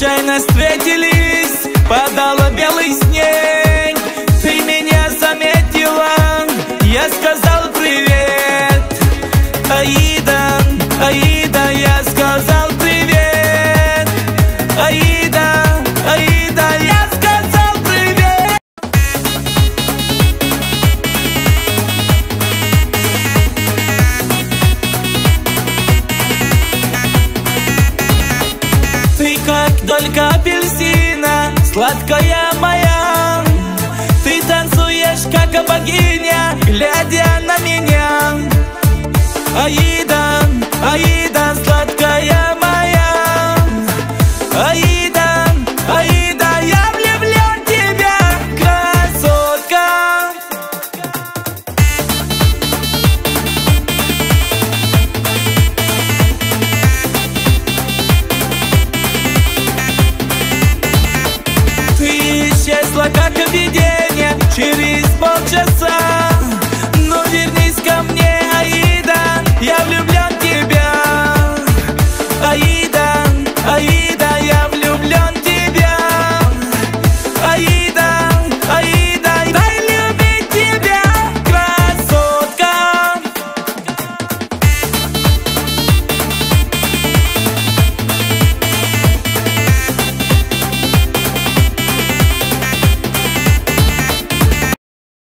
случайно встретились, падала белый снег. Ты меня заметила, я сказал привет. Аида, Аида, я сказал привет. Аида, Аида, я сказал привет. Ты как долька апельсина, сладкая моя. Ты танцуешь, как богиня, глядя на меня.